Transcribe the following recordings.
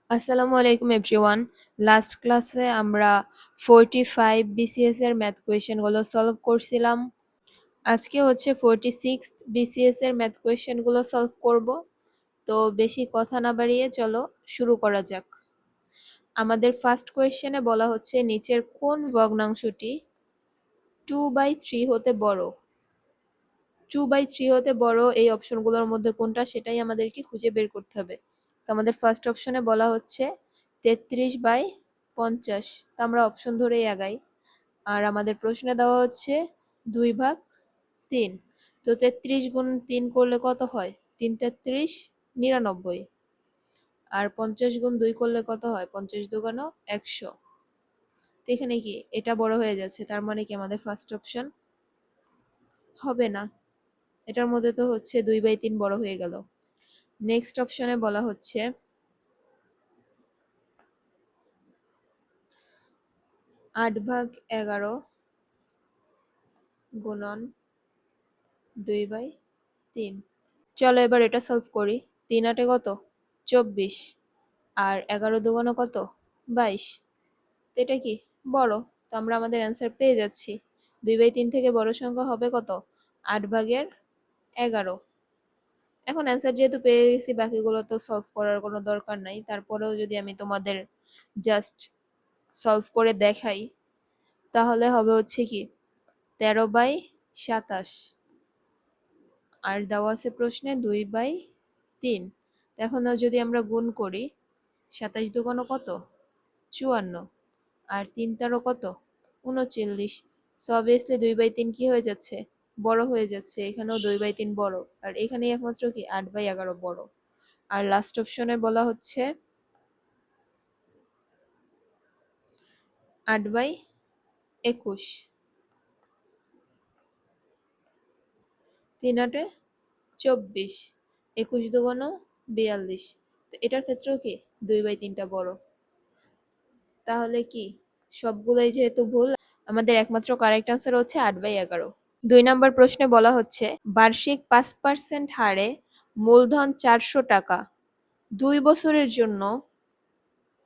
আসসালামু আলাইকুম everyone. Last ক্লাসে আমরা 45 বিসিএস এর ম্যাথ কোয়েশ্চেনগুলো সলভ করছিলাম। আজকে হচ্ছে 46 বিসিএস এর ম্যাথ কোয়েশ্চেনগুলো সলভ করব। তো বেশি কথা না বাড়িয়ে চলো শুরু করা যাক। আমাদের ফার্স্ট কোয়েশ্চেনে বলা হচ্ছে নিচের কোন ভগ্নাংশটি 2/3 হতে বড়? 2/3 হতে বড় এই অপশনগুলোর মধ্যে কোনটা সেটাই আমাদেরকে খুঁজে বের করতে হবে। তো আমাদের ফার্স্ট অপশনে বলা হচ্ছে 33/50। তো আমরা অপশন ধরেই আগাই। আর আমাদের প্রশ্নে দেওয়া হচ্ছে 2/3। তো 33 গুণ 3 করলে কত হয়? 3 33 99। আর 50 গুণ 2 করলে কত হয়? 50 দুগুণ 100। তো এখানে কি এটা বড় হয়ে যাচ্ছে, তার মানে কি আমাদের ফার্স্ট অপশন হবে না। এটার মধ্যে তো হচ্ছে 2/3 বড় হয়ে গেল। নেক্সট অপশনে বলা হচ্ছে 8/11 গুণন 2/3। চলো এবার এটা সলভ করি। 3 8 কত? 24। আর 11 দুগুণ কত? 22। তো এটা কি বড়? তো আমরা আমাদের অ্যান্সার পেয়ে যাচ্ছি। 2/3 থেকে বড় সংখ্যা হবে কত? 8/11। এখন অ্যান্সার যেহেতু পেয়ে গেছি, বাকিগুলো তো সলভ করার কোনো দরকার নাই। তারপরেও যদি আমি তোমাদের জাস্ট সলভ করে দেখাই, তাহলে হবে হচ্ছে কি 13/27। আর দেওয়া আছে প্রশ্নে 2/3। এখন যদি আমরা গুণ করি, 27 দুগুণ কত? 54। আর 3 তেরো কত? 39। সো অবভিয়াসলি 2/3 কি হয়ে যাচ্ছে? বড় হয়ে যাচ্ছে। এখানেও 2/3 বড়। আর এখানেই একমাত্র কি 8/11 বড়। আর লাস্ট অপশনে বলা হচ্ছে 8/21। 3 8 24। 21 দুগুণ 42। তো এটার ক্ষেত্রেও কি 2/3টা বড়। তাহলে কি সবগুলোই যেহেতু ভুল, আমাদের একমাত্র কারেক্ট আনসার হচ্ছে 8/11। 2 নম্বর প্রশ্নে বলা হচ্ছে বার্ষিক 5% হারে মূলধন 400 টাকা 2 বছরের জন্য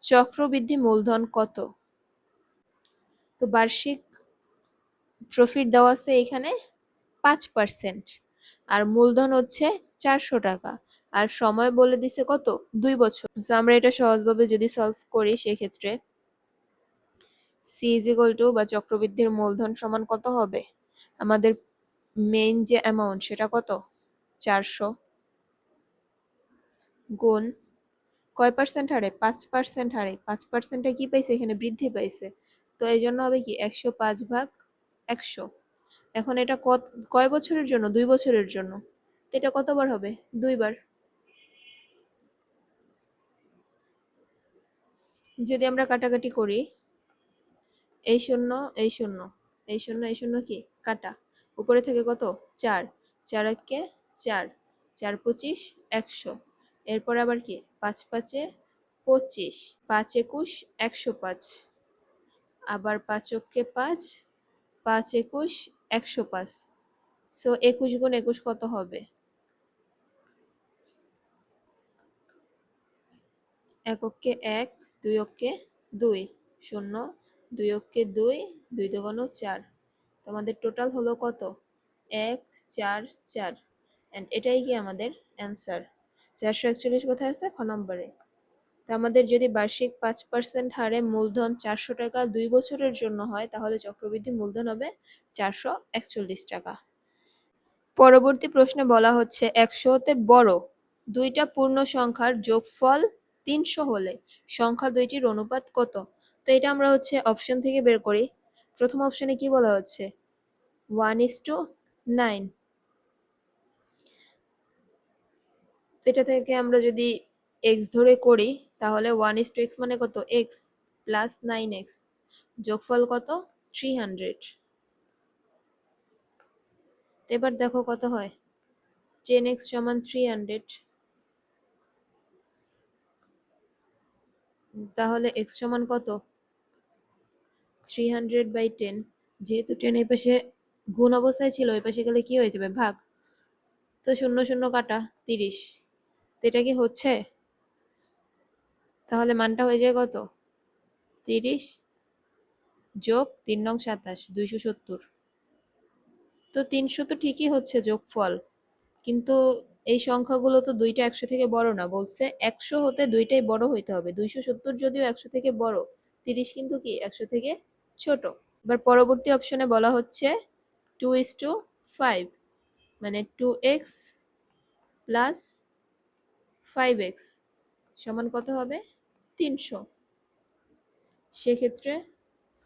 চক্রবৃদ্ধি মূলধন কত? তো বার্ষিক প্রফিট দেওয়া আছে এখানে 5%। আর মূলধন হচ্ছে 400 টাকা। আর সময় বলে দিছে কত? 2 বছর। তো আমরা এটা সহজভাবে যদি সলভ করি, সেক্ষেত্রে সি ইজ ইকুয়াল টু বা চক্রবৃদ্ধির মূলধন সমান কত হবে? আমাদের মেইন যে অ্যামাউন্ট সেটা কত? 400 গুণ কয় পার্সেন্ট হারে? 5% হারে। 5%টা কি পাইছে? এখানে বৃদ্ধি পাইছে। তো এই জন্য হবে কি 105/100। এখন এটা কয় বছরের জন্য? 2 বছরের জন্য। তো এটা কতবার হবে? 2 বার। যদি আমরা কাটাকাটি করি, এই শূন্য এই শূন্য এই শূন্য এই শূন্য কি কাটা, উপরে থেকে কত? 4। 4 একে 4। 4 25 100। এরপর আবার কি 5 5 25। 5 21 105। আবার 5 অক্ষে 5। 5 21 105। সো 21 গুণ 21 কত হবে? এক অক্ষে 1, 2 অক্ষে 2, 0, 2 অক্ষে 2, 2 দুগুণ 4। তোমাদের টোটাল হলো কত? 1 4 4। এন্ড এটাই কি আমাদের অ্যান্সার। 441 কোথায় আছে? খ নম্বরে। তো আমাদের যদি বার্ষিক 5% হারে মূলধন 400 টাকা 2 বছরের জন্য হয়, তাহলে চক্রবৃদ্ধি মূলধন হবে 441 টাকা। পরবর্তী প্রশ্নে বলা হচ্ছে 100 হতে বড় দুইটা পূর্ণ সংখ্যার যোগফল 300 হলে সংখ্যা দুইটির অনুপাত কত? তো এটা আমরা হচ্ছে অপশন থেকে বের করি। প্রথম অপশনে কি বলা হচ্ছে? 1:9। তো এটা থেকে আমরা যদি এক্স ধরে করি, তাহলে 1:x মানে কত? X plus 9x। যোগফল কত? 300। এবার দেখো কত হয়। 10x সমান 300। তাহলে x সমান কত? 300/10। যেহেতু 10 এই পাশে গুণ অবস্থায় ছিল, ওই পাশে গেলে কি হয়ে যাবে? ভাগ। তো 0 0 কাটা 30। তো এটা কি হচ্ছে? তাহলে মানটা হয়ে যায় কত? 30 যোগ 3 নং 27, 270। তো 300 তো ঠিকই হচ্ছে যোগফল, কিন্তু এই সংখ্যাগুলো তো দুইটা 100 থেকে বড় না। বলছে 100 হতে দুইটাই বড় হইতে হবে। 270 যদিও 100 থেকে বড়, 30 কিন্তু কি 100 থেকে ছোট। এবার পরবর্তী অপশনে বলা হচ্ছে 2:5, মানে 2x প্লাস 5x সমান কত হবে? 300। সেক্ষেত্রে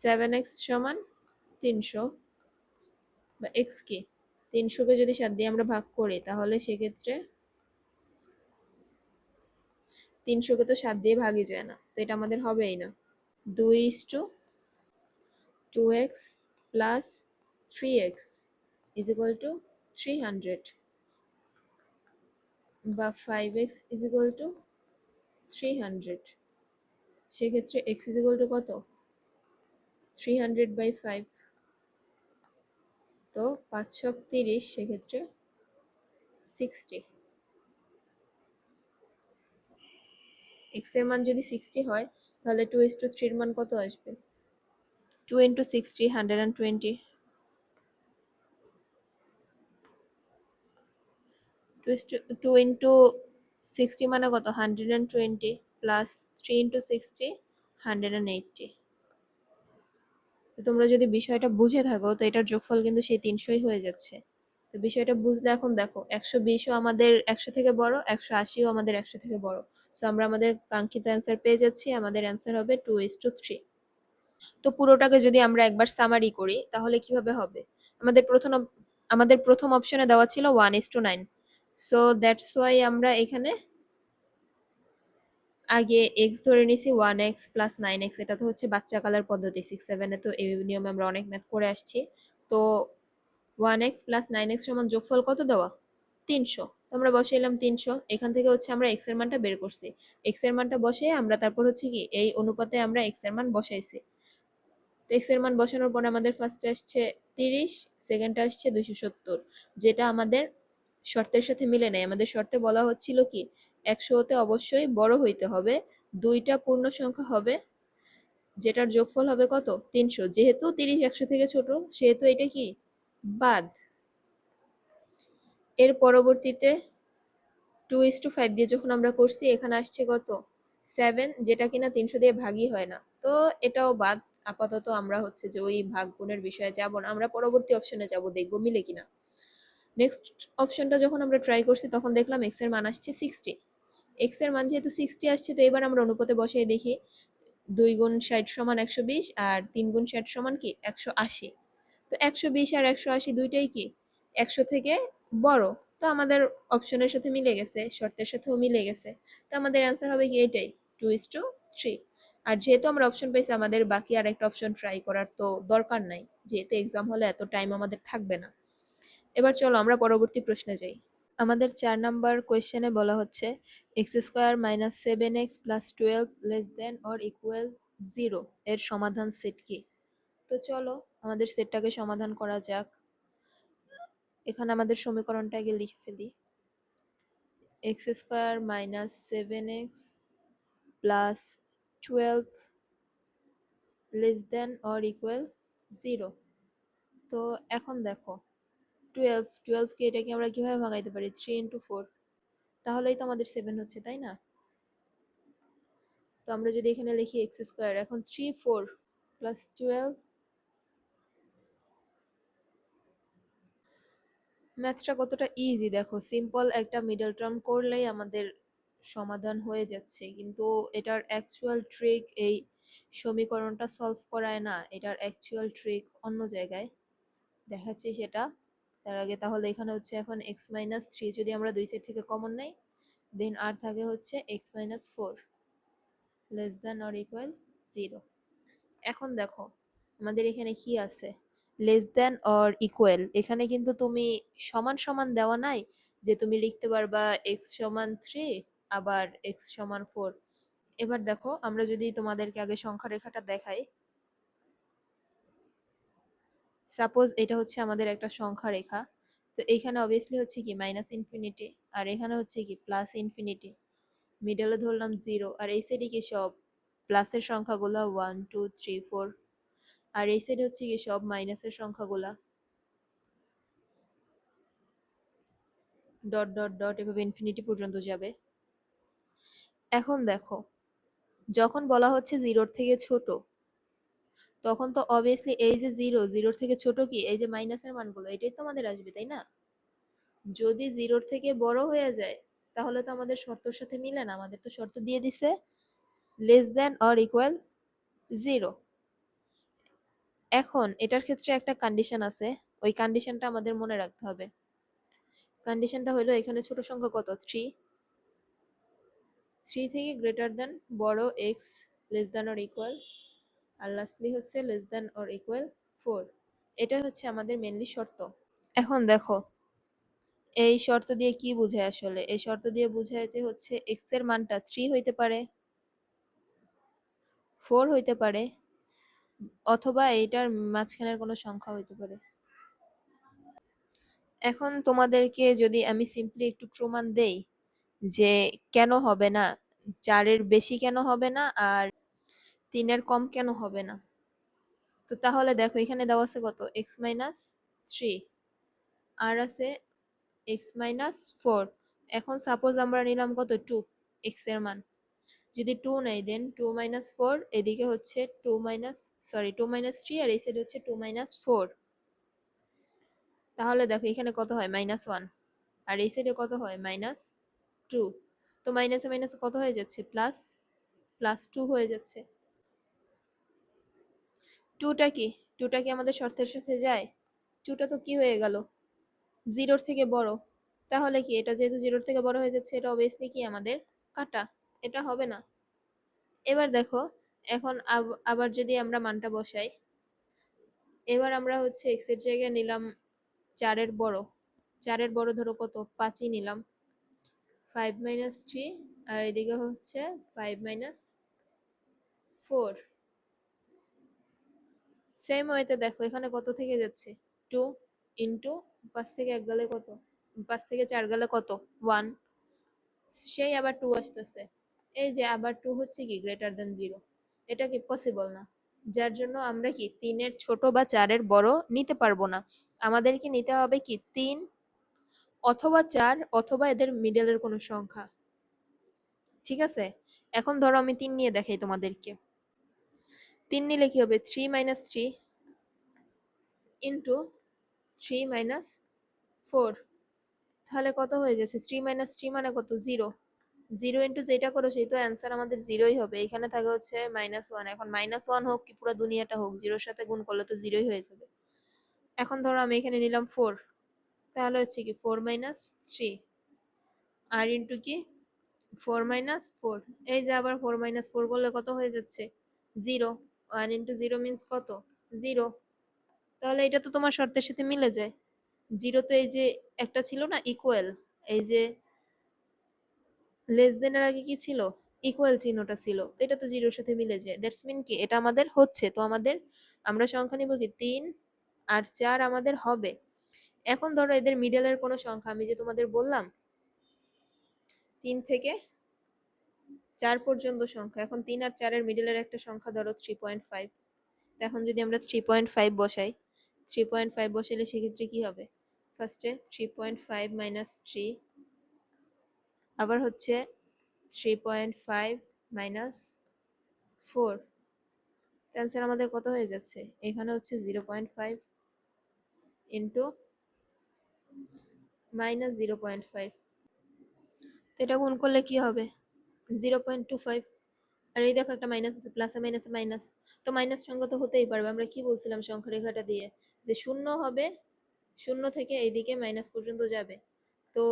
7x সমান 300, বা x কে 300 কে যদি 7 দিয়ে আমরা ভাগ করি, তাহলে সেক্ষেত্রে 300 কে তো 7 দিয়ে ভাগই যায় না, তো এটা আমাদের হবেই না। 2:2x plus 3x is equal two 300, বা 5x ইজ ইকুয়াল টু 300। সেক্ষেত্রে x ইজ ইকুয়াল টু কত? 300/5। তো 5 ছক 30, সেক্ষেত্রে 60। x এর মান যদি 60 হয়, তাহলে 2:3 এর মান কত আসবে? 2 into 60, 120। 2 into 60 মানে কত? 120, প্লাস 3 into 60, 180। তো তোমরা যদি বিষয়টা বুঝে থাকো, তো এটার যোগফল কিন্তু সেই 300ই হয়ে যাচ্ছে। তো বিষয়টা বুঝলে এখন দেখো, 120ও আমাদের 100 থেকে বড়, 180ও আমাদের 100 থেকে বড়। সো আমরা আমাদের কাঙ্ক্ষিত অ্যান্সার পেয়ে যাচ্ছি। আমাদের অ্যান্সার হবে 2:3। তো পুরোটাকে যদি আমরা একবার সামারি করি, তাহলে কিভাবে হবে? আমাদের প্রথম অপশনে দেওয়া ছিল 1:9। সো দ্যাটস ওয়াই আমরা এখানে আগে এক্স ধরে নিছি 1x প্লাস 9x। এটা তো হচ্ছে বাচ্চা কালার পদ্ধতি, 6-7-এ তো এই নিয়মে আমরা অনেক ম্যাথ করে আসছি। তো 1x প্লাস 9x সমান যোগফল কত দেওয়া? 300। আমরা বসাইলাম 300, এখান থেকে হচ্ছে আমরা x এর মানটা বের করছি। x এর মানটা বসিয়ে আমরা তারপর হচ্ছে কি এই অনুপাতে আমরা x এর মান বসাইছি। তো x এর মান বসানোর পরে আমাদের ফার্স্টে আসছে 30, সেকেন্ডে আসছে 270, যেটা আমাদের শর্তের সাথে মিলে নেয়। আমাদের শর্তে বলা হচ্ছিল কি 100 হতে অবশ্যই বড় হইতে হবে, দুইটা পূর্ণ সংখ্যা হবে, যেটার যোগফল হবে কত? 300। যেহেতু 30 100 থেকে ছোট, সেহেতু এটা কি বাদ। এর পরবর্তীতে 2:5 দিয়ে যখন আমরা করছি, এখানে আসছে কত? 7, যেটা কিনা 300 দিয়ে ভাগই হয় না, তো এটাও বাদ। আপাতত আমরা হচ্ছে যে ওই ভাগ গুণের বিষয়ে যাব না, আমরা পরবর্তী অপশনে যাব, দেখবো মিলে কিনা। নেক্সট অপশনটা যখন আমরা ট্রাই করছি, তখন দেখলাম x এর মান আসছে 60। x এর মান যেহেতু 60 আসছে, তো এবার আমরা অনুপাতে বসিয়ে দেখি 2 গুণ 60 সমান 120, আর 3 গুণ 60 সমান কি 180। তো 120 আর 180 দুইটাই কি 100 থেকে বড়। তো আমাদের অপশনের সাথে মিলে গেছে, শর্তের সাথেও মিলে গেছে। তো আমাদের অ্যান্সার হবে কি এটাই, 2:3। আর যেহেতু আমরা অপশন পাইছি, আমাদের বাকি আর একটা অপশন ট্রাই করার তো দরকার নাই, যেহেতু এক্সাম হলে এত টাইম আমাদের থাকবে না। এবার চলো আমরা পরবর্তী প্রশ্নে যাই। আমাদের 4 নাম্বার কোয়েশ্চেনে বলা হচ্ছে x² - 7x + 12 less than or equal 0 এর সমাধান সেট কি? তো চলো আমাদের সেটটাকে সমাধান করা যাক। এখানে আমাদের সমীকরণটা আগে লিখে ফেলি। x² - 7x + 12 less than or equal 0। তো এখন দেখো 12 কে এটাকে আমরা কিভাবে ভাঙাইতে পারি? 3 into 4, তাহলেই তো আমাদের 7 হচ্ছে, তাই না? তো আমরা যদি এখানে লিখি x², এখন 3 4 প্লাস 12, ম্যাথটা কতটা ইজি দেখো। সিম্পল একটা মিডল টার্ম করলেই আমাদের সমাধান হয়ে যাচ্ছে, কিন্তু এটার অ্যাকচুয়াল ট্রিক এই সমীকরণটা সলভ করায় না, এটার অ্যাকচুয়াল ট্রিক অন্য জায়গায়। দেখাচ্ছি সেটা। তার আগে তাহলে এখানে হচ্ছে এখন x-3 যদি আমরা দুই সাইড থেকে কমন নেই, দেন আর থাকে হচ্ছে x-4 less than or equal 0। এখন দেখো আমাদের এখানে কি আছে, লেস দেন অর ইকুয়াল। এখানে কিন্তু তুমি সমান সমান দেওয়া নাই যে তুমি লিখতে পারবা x সমান 3 আবার x সমান 4। এবার দেখো আমরা যদি তোমাদেরকে আগে সংখ্যা রেখাটা দেখাই, সাপোজ এটা হচ্ছে আমাদের একটা সংখ্যা রেখা। তো এখানে অবভিয়াসলি হচ্ছে কি মাইনাস ইনফিনিটি, আর এখানে হচ্ছে কি প্লাস ইনফিনিটি। মিডলে ধরলাম 0, আর এই সাইডে কি সব প্লাসের সংখ্যাগুলা 1 2 3 4, আর এই সাইডে হচ্ছে কি সব মাইনাসের সংখ্যাগুলা ডট ডট ডট এভাবে ইনফিনিটি পর্যন্ত যাবে। এখন দেখো, যখন বলা হচ্ছে 0-র থেকে ছোট, তখন তো অবভিয়াসলি এই যে 0-0-র থেকে ছোট কি এই যে মাইনাসের মানগুলো এটাই তো আমাদের আসবে, তাই না? যদি 0-র থেকে বড় হয়ে যায় তাহলে তো আমাদের শর্তর সাথে মিলে না, আমাদের তো শর্ত দিয়ে দিছে লেস দ্যান অর ইকুয়াল 0। এখন এটার ক্ষেত্রে একটা কন্ডিশন আছে, ওই কন্ডিশনটা আমাদের মনে রাখতে হবে। কন্ডিশনটা হলো এখানে ছোট সংখ্যা কত 3, 3 থেকে গ্রেটার দ্যান বড় x less than or equal, আর লাস্টলি হচ্ছে লেস দ্যান অর ইকুয়াল 4। এটা হচ্ছে আমাদের মেনলি শর্ত। এখন দেখো, এই শর্ত দিয়ে কি বোঝায় আসলে? এই শর্ত দিয়ে বোঝায় যে হচ্ছে x এর মানটা 3 হইতে পারে, 4 হইতে পারে, অথবা এইটার মাঝখানের কোনো সংখ্যা হইতে পারে। এখন তোমাদেরকে যদি আমি সিম্পলি একটু প্রমাণ দেই যে কেন হবে না, 4-এর বেশি কেন হবে না আর 3-এর কম কেন হবে না, তো তাহলে দেখো এখানে দেওয়া আছে কত x মাইনাস 3, আর আছে x মাইনাস 4। এখন সাপোজ আমরা নিলাম কত 2 x এর মান, যদি 2 নেই দেন 2 মাইনাস 4, এদিকে হচ্ছে 2 মাইনাস 3, আর এই সাইড হচ্ছে 2 মাইনাস 4। তাহলে দেখো এখানে কত হয় -1, আর এই সাইডে কত হয় -2। তো মাইনাসে মাইনাসে কত হয়ে যাচ্ছে প্লাস, +2 হয়ে যাচ্ছে। 2টা কি, 2টা কি আমাদের শর্তের সাথে যায়? 2টা তো কি হয়ে গেল 0-র থেকে বড়, তাহলে কি এটা যেহেতু 0-র থেকে বড় হয়ে যাচ্ছে এটা অবভিয়াসলি কি আমাদের কাটা, এটা হবে না। এবার দেখো, এখন আবার যদি আমরা মানটা বসাই, এবার আমরা হচ্ছে x এর জায়গায় নিলাম 4-এর বড়, 4-এর বড় ধরো কত 5ই নিলাম, 5 মাইনাস 3, আর এদিকে হচ্ছে 5 মাইনাস 4। সেম ওয়েতে দেখো এখানে কত থেকে যাচ্ছে 2 ইন্টু 5 থেকে 1 গেলে কত, 5 থেকে 4 গেলে কত 1, সেই আবার 2 আসতেছে। এই যে আবার 2 হচ্ছে কি গ্রেটার দ্যান 0, এটা কি পসিবল না, যার জন্য আমরা কি 3-এর ছোট বা 4-এর বড় নিতে পারবো না। আমাদেরকে নিতে হবে কি 3 অথবা 4 অথবা এদের মিডলের কোনো সংখ্যা। ঠিক আছে, এখন ধরো আমি 3 নিয়ে দেখাই তোমাদেরকে। 3 নিলে কি হবে 3 মাইনাস 3 ইন্টু 3 মাইনাস 4, তাহলে কত হয়ে যাচ্ছে 3 মাইনাস 3 মানে কত 0, 0 ইন্টু যেটা করো সেই তো অ্যান্সার আমাদের 0ই হবে। এখানে থাকে হচ্ছে -1, এখন -1 হোক কি পুরো দুনিয়াটা হোক 0-র সাথে গুণ করলে তো 0ই হয়ে যাবে। এখন ধরো আমি এখানে নিলাম 4, তাহলে হচ্ছে কি 4 মাইনাস 3, আর ইন্টু কি 4 মাইনাস 4, এই যে আবার 4 মাইনাস 4 করলে কত হয়ে যাচ্ছে 0, 1 ইন্টু 0 মিন্স কত 0। তাহলে এটা তো তোমার শর্তের সাথে মিলে যায়। 0 তো এই যে একটা ছিল না ইকুয়াল, এই যে লেস দেন এর আগে কি ছিল ইকুয়াল চিহ্নটা ছিল, তো এটা তো 0-র সাথে মিলে যায়, দ্যাটস মিন কি এটা আমাদের হচ্ছে। তো আমাদের আমরা সংখ্যা নিব কি 3 আর 4 আমাদের হবে। এখন ধরো এদের মিডলের কোনো সংখ্যা, আমি যে তোমাদের বললাম 3 থেকে 4 পর্যন্ত সংখ্যা, এখন 3 আর 4 এর মিডলের একটা সংখ্যা ধরো 3.5। এখন যদি আমরা 3.5 বসাই, 3.5 বসাইলে সেক্ষেত্রে কি হবে, ফার্স্টে 3.5 মাইনাস 3, আবার হচ্ছে 3.5 মাইনাস 4, অ্যান্সার আমাদের কত হয়ে যাচ্ছে এখানে হচ্ছে 0.5 ইন্টু মাইনাস 0.5, এটা গুণ করলে কি হবে 0.25, আর এই দেখো একটা মাইনাস আছে, প্লাসে মাইনাসে মাইনাস, তো মাইনাস সংখ্যা তো হতেই পারবে। আমরা কি বলছিলাম সংখ্যা রেখাটা দিয়ে যে শূন্য হবে, শূন্য থেকে এইদিকে মাইনাস পর্যন্ত যাবে। তো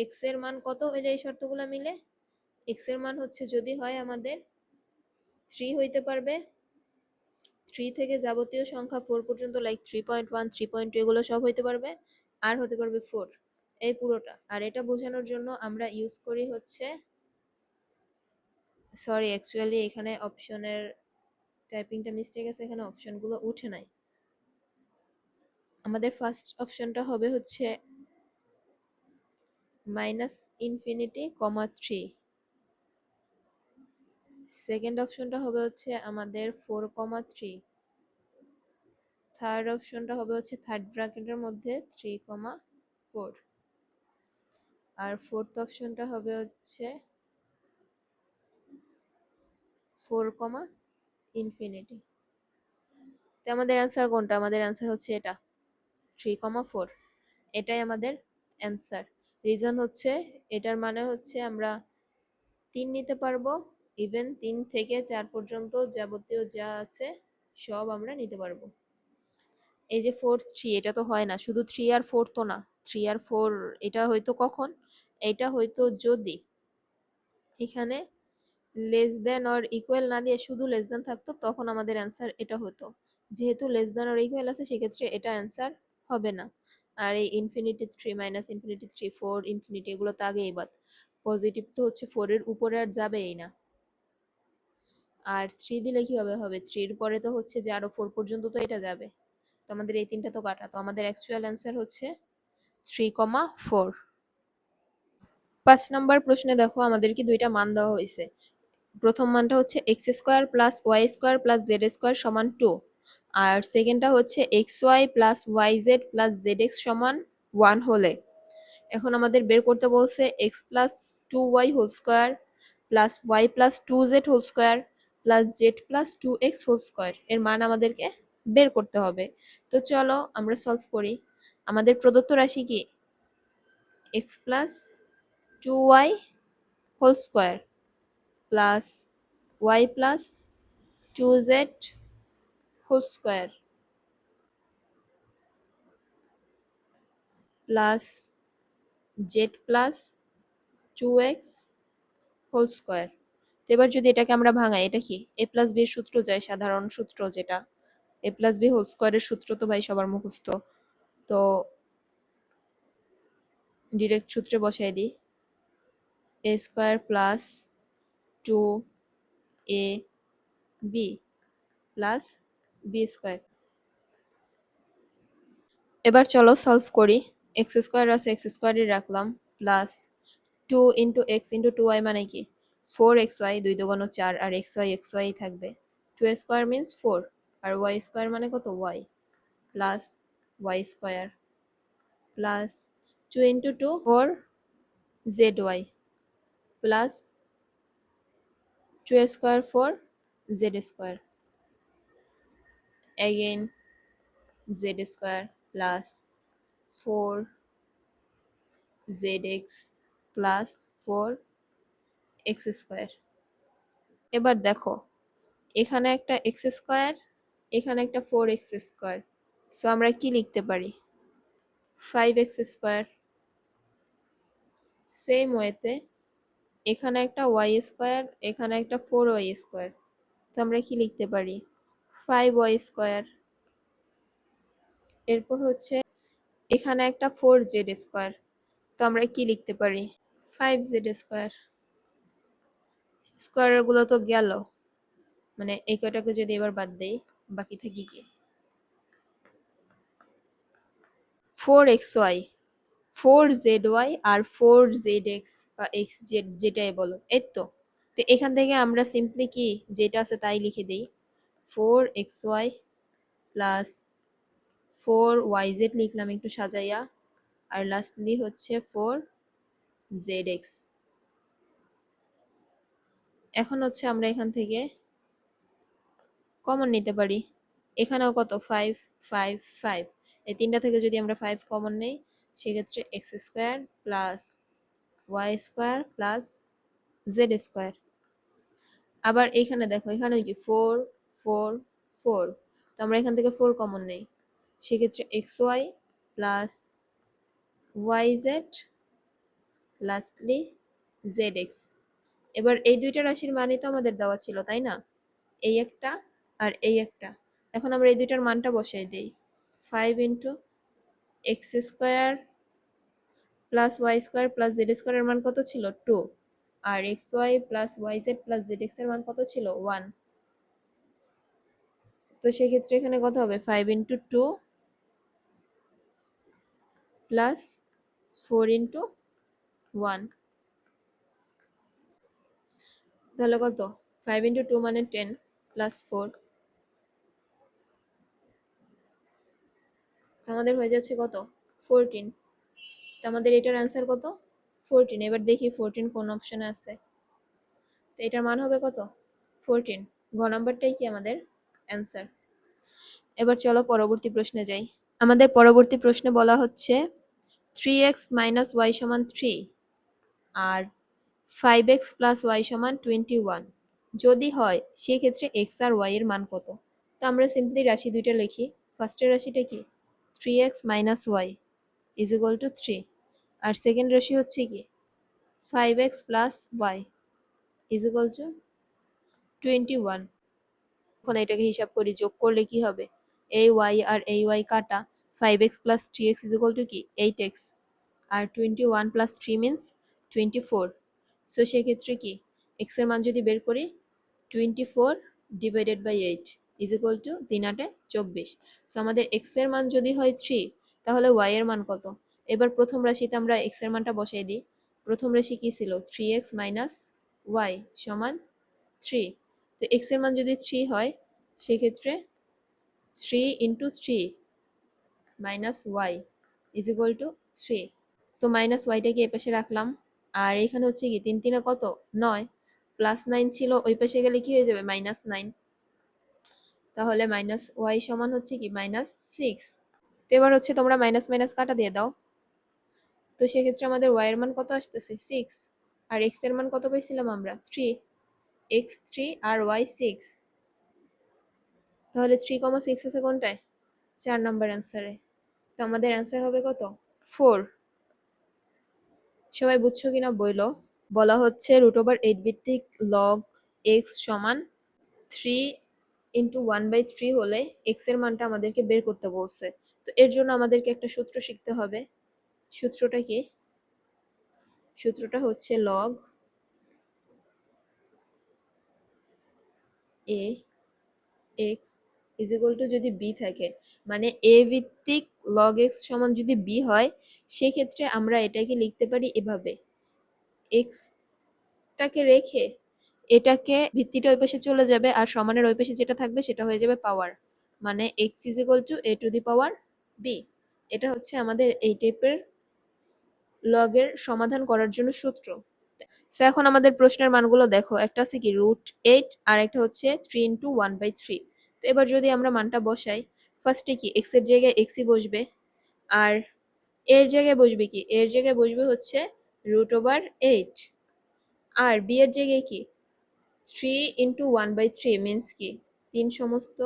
এক্স এর মান কত হইলে এই শর্তগুলো মিলে, এক্স এর মান হচ্ছে যদি হয় আমাদের 3 হইতে পারবে, 3 থেকে যাবতীয় সংখ্যা 4 পর্যন্ত লাইক 3.1 3.2 এগুলো সব হইতে পারবে, আর হতে পারবে 4, এই পুরোটা। আর এটা বোঝানোর জন্য আমরা ইউজ করি হচ্ছে, সরি অ্যাকচুয়ালি এখানে অপশনের টাইপিংটা মিস্টেক আছে, এখানে অপশনগুলো উঠে নাই। আমাদের ফার্স্ট অপশনটা হবে হচ্ছে -∞, 3, সেকেন্ড অপশনটা হবে হচ্ছে আমাদের 4,3। থার্ড অপশনটা হবে হচ্ছে থার্ড ব্র্যাকেটের মধ্যে 3,4। আর ফোর্থ অপশনটা হবে হচ্ছে 4, ইনফিনিটি। তো আমাদের অ্যান্সার কোনটা? আমাদের অ্যান্সার হচ্ছে এটা, 3,4। এটাই আমাদের অ্যান্সার। রিজন হচ্ছে এটার মানে হচ্ছে আমরা 3 নিতে পারবো, ইভেন 3 থেকে 4 পর্যন্ত যাবতীয় যা আছে সব আমরা নিতে পারবো। এই যে 4, 3 এটা তো হয় না, শুধু 3 আর 4 তো না। 3 আর 4 এটা হয়তো কখন? এটা হয়তো যদি এখানে লেস দেন অর ইকুয়াল না দিয়ে শুধু লেস দেন থাকতো, তখন আমাদের অ্যান্সার এটা হতো। যেহেতু লেস দেন অর ইকুয়াল আছে, সেক্ষেত্রে এটা অ্যান্সার হবে না। আর এই ইনফিনিটি 3 মাইনাস ইনফিনিটি 3, 4, ইনফিনিটি এগুলো তো আগেই বাদ। পজিটিভ তো হচ্ছে 4 এর উপরে আর যাবেই না। আর 3 দিলে কিভাবে হবে? 3 এর পরে তো হচ্ছে যে আরো 4 পর্যন্ত তো এটা যাবে। তো আমাদের এই তিনটা তো কাটা। তো আমাদের অ্যাকচুয়াল অ্যান্সার হচ্ছে 3,4। 5 নাম্বার প্রশ্নে দেখো আমাদেরকে দুইটা মান দেওয়া হয়েছে। প্রথম মানটা হচ্ছে x square plus Y square plus z square সমান 2। আর সেকেন্ডটা হচ্ছে x Y plus Y Z plus Z x সমান 1 হলে এখন আমাদের বের করতে বলছে x plus 2y whole square plus y plus 2z whole square plus z plus 2x whole square এর মান আমাদেরকে বের করতে হবে। তো চলো আমরা সলভ করি। আমাদের প্রদত্ত রাশি কি? X plus 2y whole square plus y plus 2z whole square plus z plus 2x whole square. তো এবার যদি এটাকে আমরা ভাঙাই, এটা কি এ প্লাস বির সূত্র যায়, সাধারণ সূত্র যেটা এ প্লাস বি হোল স্কোয়ারের সূত্র তো ভাই সবার মুখস্থ। তো ডিরেক্ট সূত্রে বসাই দিই, A square plus 2ab plus B square. এবার চলো সলভ করি। এক্স স্কোয়ার আছে, এক্স স্কোয়ারই রাখলাম, plus 2 into x into 2y মানে কি 4xy, 2 দুগুণ 4, আর xy থাকবে। 2 স্কোয়ার মিন্স 4, আর y স্কোয়ার মানে কত y, plus y square plus 2 into 2 4zy plus 2 square 4z square, again z square plus 4zx plus 4x square. এবার দেখো এখানে একটা এক্স স্কোয়ার, এখানে একটা 4x স্কোয়ার। সো আমরা কি লিখতে পারি? 5x square. সেম ওয়েতে এখানে একটা ওয়াই স্কোয়ার, এখানে একটা 4y স্কোয়ার। তো আমরা কি লিখতে পারি? 5y square. এরপর হচ্ছে এখানে একটা 4z স্কোয়ার। তো আমরা কি লিখতে পারি? 5z square. স্কোয়ার গুলো তো গেল, মানে এই কয়টাকে যদি এবার বাদ দেই, বাকি থাকি কি 4xy, 4zy আর 4zx বা xz যেটাই বলো, এই তো। তো এখান থেকে আমরা সিম্পলি কি যেটা আছে তাই লিখে দিই, 4xy প্লাস 4yz লিখলাম একটু সাজাইয়া, আর লাস্টলি হচ্ছে 4zx। এখন হচ্ছে আমরা এখান থেকে কমন নিতে পারি। এখানেও কত 5 5 5, এই তিনটা থেকে যদি আমরা 5 কমন নেই, সেক্ষেত্রে x square plus Y square plus z square. আবার এইখানে দেখো এখানে কি 4 4 4, তো আমরা এখান থেকে 4 কমন নেই, সেক্ষেত্রে x Y plus Y z lastly z x. এবার এই দুইটা রাশির মানই তো আমাদের দেওয়া ছিল, তাই না? এই একটা আর এই একটা। এখন আমরা এই দুইটার মানটা বসাই দিই, 5 into X square plus Y square plus Z স্কোয়ারের মান কত ছিল 2, আর X Y plus Y Z plus Z X এর মান কত ছিল 1। তো সেক্ষেত্রে এখানে কত হবে 5 ইন্টু 2 প্লাস 4 ইন্টু 1, তাহলে কত 5 into 2 মানে 10 প্লাস 4, আমাদের হয়ে যাচ্ছে কত 14। তো আমাদের এটার অ্যান্সার কত 14। এবার দেখি 14 কোন অপশনে আছে। তো এটার মান হবে কত 14। ঘ নাম্বারটাই কি আমাদের অ্যান্সার। এবার চলো পরবর্তী প্রশ্নে যাই। আমাদের পরবর্তী প্রশ্নে বলা হচ্ছে 3x মাইনাস ওয়াই সমান 3 আর 5x প্লাস ওয়াই সমান 21 যদি হয় সেক্ষেত্রে x আর y এর মান কত। তো আমরা সিম্পলি রাশি দুইটা লিখি। ফার্স্টের রাশিটা কি 3x minus y is equal to 3, আর সেকেন্ড রাশি হচ্ছে কি 5x plus y is equal to 21। এখন এটাকে হিসাব করি, যোগ করলে কি হবে এই y আর এই y কাটা 5x plus 3x is equal two কি 8x, আর 21 প্লাস 3 মিনস 24। সো সেক্ষেত্রে কি x এর মান যদি বের করি 24 divided by 8 is equal to 3 8 24। So আমাদের x এর মান যদি হয় 3 তাহলে y এর মান কত। এবার প্রথম রাশিতে আমরা x এর মানটা বসাই দিই। প্রথম রাশি কি ছিল 3x মাইনাস y সমান 3। তো x এর মান যদি 3 হয় সেক্ষেত্রে 3 into 3 minus y is equal to 3। তো মাইনাস ওয়াইটাকে এই পাশে রাখলাম, আর এখানে হচ্ছে কি 3 3 কত 9, প্লাস 9 ছিল ওই পাশে গেলে কি হয়ে যাবে মাইনাস 9। তাহলে মাইনাস ওয়াই সমান হচ্ছে কি মাইনাস 6। তো এবার হচ্ছে তোমরা মাইনাস মাইনাস কাটা দিয়ে দাও। তো সেক্ষেত্রে আমাদের ওয়াই এর মান কত আসতেছে 6, আর এক্স এর মান কত পাইছিলাম আমরা 3, এক্স 3 আর ওয়াই 6। তাহলে 3,6 আছে কোনটায় 4 নাম্বার অ্যান্সারে। তো আমাদের অ্যান্সার হবে কত 4। সবাই বুঝছো কিনা বইলো। বলা হচ্ছে √8 ভিত্তিক লগ এক্স সমান 3 ইন্টু 1/3 হলে এক্স এর মানটা আমাদেরকে বের করতে বলছে। তো এর জন্য আমাদেরকে একটা সূত্র শিখতে হবে। সূত্রটা কি, সূত্রটা হচ্ছে log A x is equal two যদি বি থাকে, মানে এ ভিত্তিক লগ এক্স সমান যদি বি হয় সেক্ষেত্রে আমরা এটাকে লিখতে পারি এভাবে, এক্সটাকে রেখে এটাকে ভিত্তিটা ওই পাশে চলে যাবে আর সমানের ওই পাশে যেটা থাকবে সেটা হয়ে যাবে পাওয়ার, মানে x is equal two a to the power b। এটা হচ্ছে আমাদের এই টাইপের লগের সমাধান করার জন্য সূত্র। সো এখন আমাদের প্রশ্নের মানগুলো দেখো, একটা আছে কি √8 আর একটা হচ্ছে 3 ইন্টু 1/3। তো এবার যদি আমরা মানটা বসাই, ফার্স্টে কি x এর জায়গায় x ই বসবে, আর এর জায়গায় বসবে কি এর জায়গায় বসবে হচ্ছে √8, আর b এর জায়গায় কি 3 ইন্টু 1/3 মিনস কি 3 সমস্ত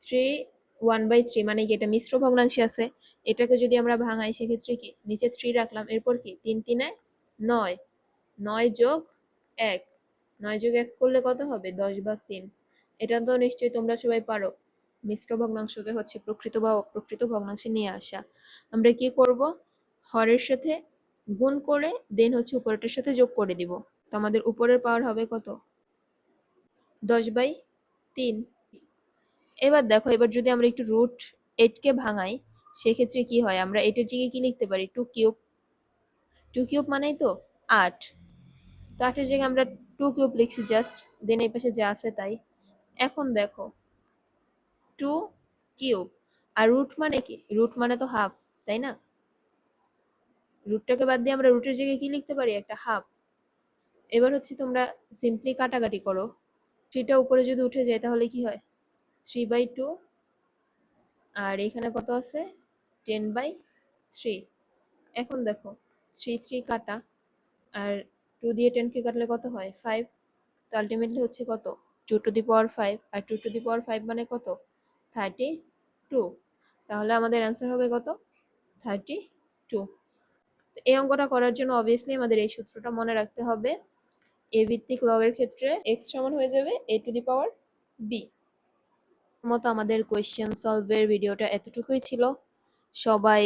3 1/3 মানে কি এটা মিশ্র ভগ্নাংশে আছে। এটাকে যদি আমরা ভাঙাই সেক্ষেত্রে কি নিচে 3 রাখলাম, এরপর কি 3 3 9, 9 যোগ 1, 9 যোগ 1 করলে কত হবে 10/3। এটা তো নিশ্চয়ই তোমরা সবাই পারো, মিশ্র ভগ্নাংশকে হচ্ছে প্রকৃত বা অপ্রকৃত ভগ্নাংশে নিয়ে আসা। আমরা কি করব হরের সাথে গুণ করে দেন হচ্ছে উপরেরটার সাথে যোগ করে দিব। তো আমাদের উপরের পাওয়ার হবে কত 10/3। এবার দেখো, এবার যদি আমরা একটু √8 কে ভাঙাই সেক্ষেত্রে কি হয়, আমরা এটার জায়গায় কি লিখতে পারি 2 কিউব। 2 কিউব মানেই তো 8। তো 8 এর জায়গায় আমরা 2 কিউব লিখছি জাস্ট, দেন এই পাশে যা আছে তাই। এখন দেখো 2 কিউব, আর রুট মানে কি রুট মানে তো হাফ, তাই না। রুটটাকে বাদ দিয়ে আমরা রুটের জায়গায় কি লিখতে পারি একটা হাফ। এবার হচ্ছে তোমরা সিম্পলি কাটাকাটি করো, 3টা উপরে যদি উঠে যায় তাহলে কি হয় 3/2, আর এখানে কত আছে 10/3। এখন দেখো 3 3 কাটা, আর 2 দিয়ে 10 কে কাটলে কত হয় 5। তো আলটিমেটলি হচ্ছে কত 2 to the power 5, R 2 to the পাওয়ার 5 মানে কত 32। তাহলে আমাদের অ্যান্সার হবে কত 32। এই অঙ্কটা করার জন্য অবভিয়াসলি আমাদের এই সূত্রটা মনে রাখতে হবে, এ ভিত্তিক লগের ক্ষেত্রে x সমান হয়ে যাবে a to the power b। মতো আমাদের কোয়েশ্চেন সলভের ভিডিওটা এতটুকুই ছিল। সবাই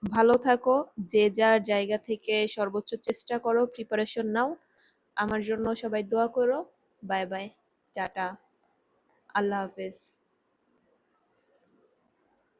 ভালো থাকো, যে যার জায়গা থেকে সর্বোচ্চ চেষ্টা করো, প্রিপারেশন নাও। আমার জন্য সবাই দোয়া করো। বাই বাই, টাটা, আল্লাহ হাফেজ।